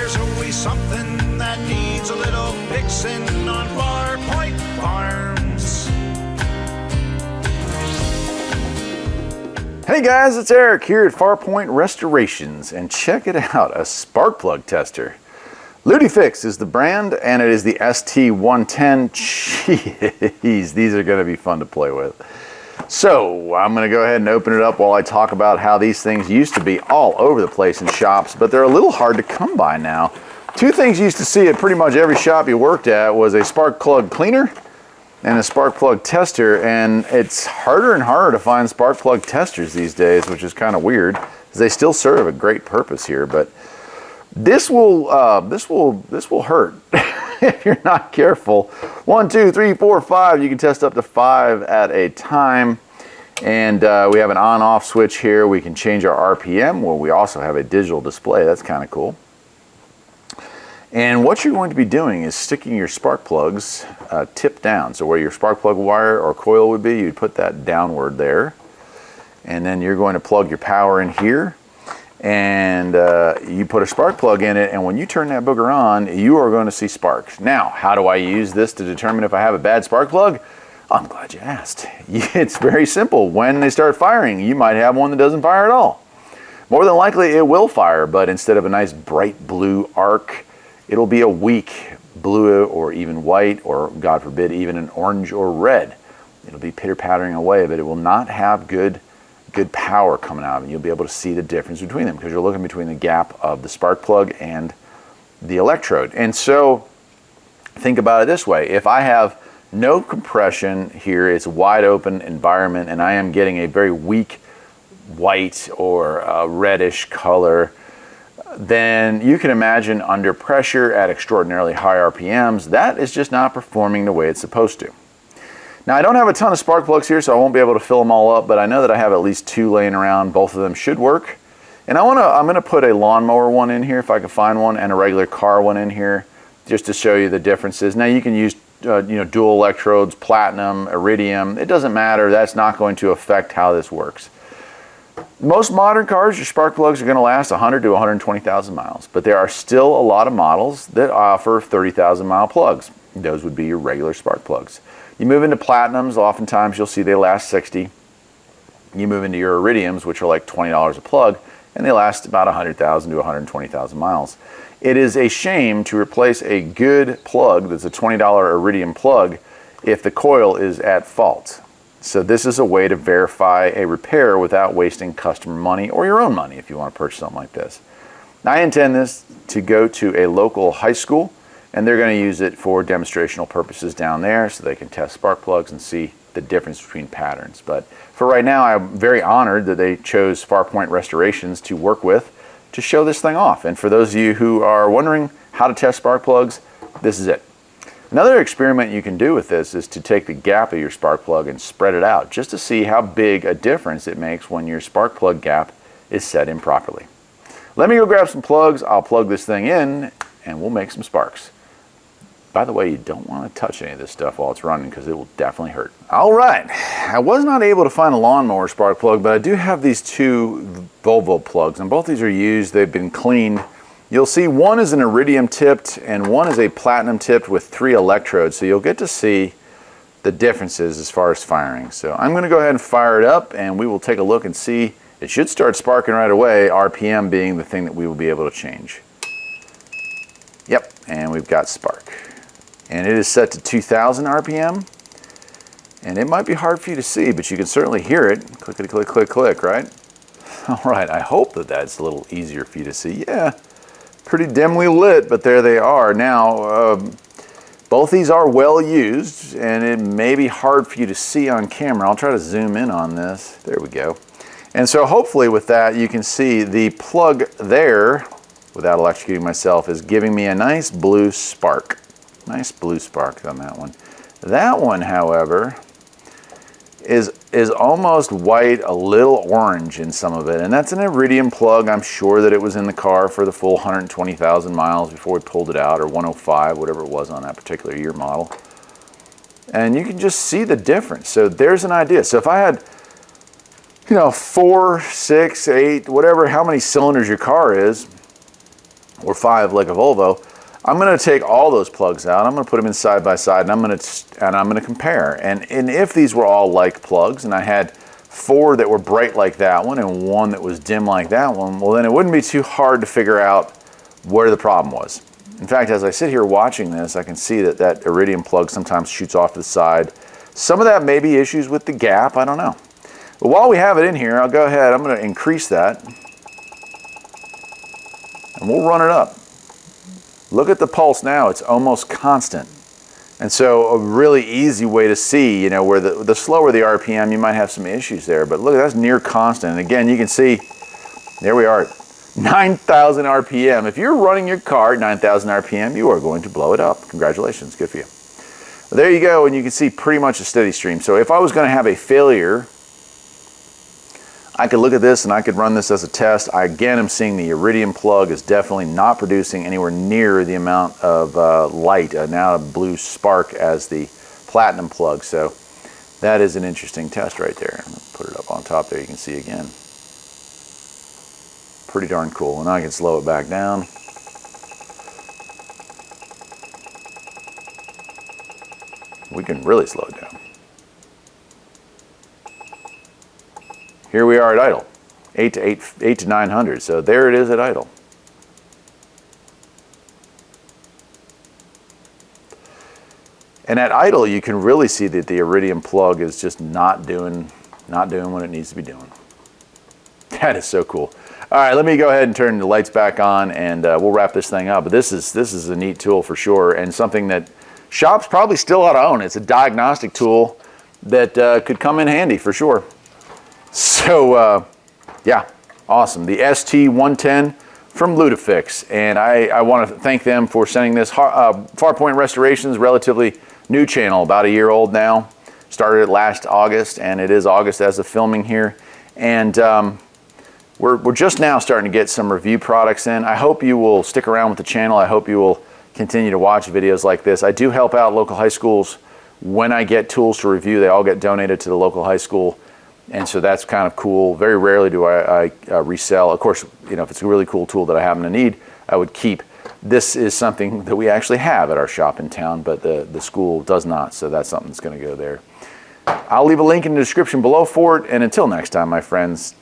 there's always something that needs a little fixing on Farpoint Farms. Hey guys, it's Eric here at Farpoint Restorations, and check it out, a spark plug tester. Lutifix is the brand, and it is the ST100. Jeez, these are going to be fun to play with. So I'm going to go ahead and open it up while I talk about how these things used to be all over the place in shops, but they're a little hard to come by now. Two things you used to see at pretty much every shop you worked at was a spark plug cleaner and a spark plug tester, and it's harder and harder to find spark plug testers these days, which is kind of weird because they still serve a great purpose here, but this will hurt if you're not careful. 1, 2, 3, 4, 5. You can test up to 5 at a time, and we have an on-off switch here. We can change our RPM. Well, we also have a digital display. That's kind of cool. And what you're going to be doing is sticking your spark plugs tip down. So where your spark plug wire or coil would be, you'd put that downward there. And then you're going to plug your power in here. And you put a spark plug in it, and when you turn that booger on, you are going to see sparks. Now, how do I use this to determine if I have a bad spark plug? I'm glad you asked. It's very simple. When they start firing, you might have one that doesn't fire at all. More than likely, it will fire, but instead of a nice bright blue arc, it'll be a weak blue or even white, or God forbid, even an orange or red. It'll be pitter-pattering away, but it will not have good power coming out of it. You'll be able to see the difference between them because you're looking between the gap of the spark plug and the electrode. And so think about it this way. If I have no compression here, it's a wide open environment, and I am getting a very weak white or reddish color, then you can imagine under pressure at extraordinarily high RPMs, that is just not performing the way it's supposed to. Now, I don't have a ton of spark plugs here, so I won't be able to fill them all up, but I know that I have at least 2 laying around. Both of them should work. And I'm gonna put a lawnmower one in here if I can find one, and a regular car one in here, just to show you the differences. Now, you can use dual electrodes, platinum, iridium. It doesn't matter. That's not going to affect how this works. Most modern cars, your spark plugs are going to last 100 to 120,000 miles, but there are still a lot of models that offer 30,000 mile plugs. Those would be your regular spark plugs. You move into platinums, oftentimes you'll see they last 60. You move into your iridiums, which are like $20 a plug, and they last about 100,000 to 120,000 miles. It is a shame to replace a good plug that's a $20 iridium plug if the coil is at fault. So this is a way to verify a repair without wasting customer money or your own money if you want to purchase something like this. Now, I intend this to go to a local high school, and they're going to use it for demonstrational purposes down there so they can test spark plugs and see the difference between patterns. But for right now, I'm very honored that they chose Farpoint Restorations to work with to show this thing off. And for those of you who are wondering how to test spark plugs, this is it. Another experiment you can do with this is to take the gap of your spark plug and spread it out just to see how big a difference it makes when your spark plug gap is set improperly. Let me go grab some plugs. I'll plug this thing in and we'll make some sparks. By the way, you don't want to touch any of this stuff while it's running because it will definitely hurt. All right, I was not able to find a lawnmower spark plug, but I do have these 2 Volvo plugs, and both these are used. They've been cleaned. You'll see one is an iridium tipped and one is a platinum tipped with 3 electrodes, so you'll get to see the differences as far as firing. So I'm going to go ahead and fire it up, and we will take a look and see. It should start sparking right away, RPM being the thing that we will be able to change. Yep, and we've got spark. And it is set to 2000 RPM, and it might be hard for you to see, but you can certainly hear it. Clickety click, click, click, right? All right, I hope that that's a little easier for you to see. Yeah, pretty dimly lit, but there they are. Now, both these are well used, and it may be hard for you to see on camera. I'll try to zoom in on this. There we go. And so hopefully with that, you can see the plug there, without electrocuting myself, is giving me a nice blue spark. Nice blue spark on that one. That one, however, is almost white, a little orange in some of it, and that's an iridium plug. I'm sure that it was in the car for the full 120,000 miles before we pulled it out, or 105, whatever it was on that particular year model. And you can just see the difference. So there's an idea. So if I had, 4, 6, 8, whatever, how many cylinders your car is, or 5 like a Volvo, I'm going to take all those plugs out. I'm going to put them in side by side, and I'm going to compare. And if these were all like plugs, and I had 4 that were bright like that one and 1 that was dim like that one, well, then it wouldn't be too hard to figure out where the problem was. In fact, as I sit here watching this, I can see that that iridium plug sometimes shoots off to the side. Some of that may be issues with the gap. I don't know. But while we have it in here, I'll go ahead. I'm going to increase that, and we'll run it up. Look at the pulse now, it's almost constant. And so a really easy way to see, you know, where the slower the RPM, you might have some issues there, but look, that's near constant. And again, you can see, there we are, 9,000 RPM. If you're running your car at 9,000 RPM, you are going to blow it up. Congratulations, good for you. Well, there you go, and you can see pretty much a steady stream. So if I was gonna have a failure, I could look at this and I could run this as a test. I again am seeing the iridium plug is definitely not producing anywhere near the amount of light, now a blue spark, as the platinum plug. So that is an interesting test right there. I'm gonna put it up on top there, you can see again. Pretty darn cool. And I can slow it back down. We can really slow it down. Here we are at idle, 8 to 900. So there it is at idle. And at idle, you can really see that the iridium plug is just not doing what it needs to be doing. That is so cool. All right, let me go ahead and turn the lights back on, and we'll wrap this thing up. But this is a neat tool for sure, and something that shops probably still ought to own. It's a diagnostic tool that could come in handy for sure. So, yeah, awesome. The ST100 from Lutifix, and I want to thank them for sending this. Farpoint Restorations, relatively new channel, about a year old now. Started it last August, and it is August as of filming here. And we're just now starting to get some review products in. I hope you will stick around with the channel. I hope you will continue to watch videos like this. I do help out local high schools. When I get tools to review, they all get donated to the local high school. And so that's kind of cool. Very rarely do I resell. Of course, you know, if it's a really cool tool that I happen to need, I would keep. This is something that we actually have at our shop in town, but the school does not. So that's something that's going to go there. I'll leave a link in the description below for it. And until next time, my friends,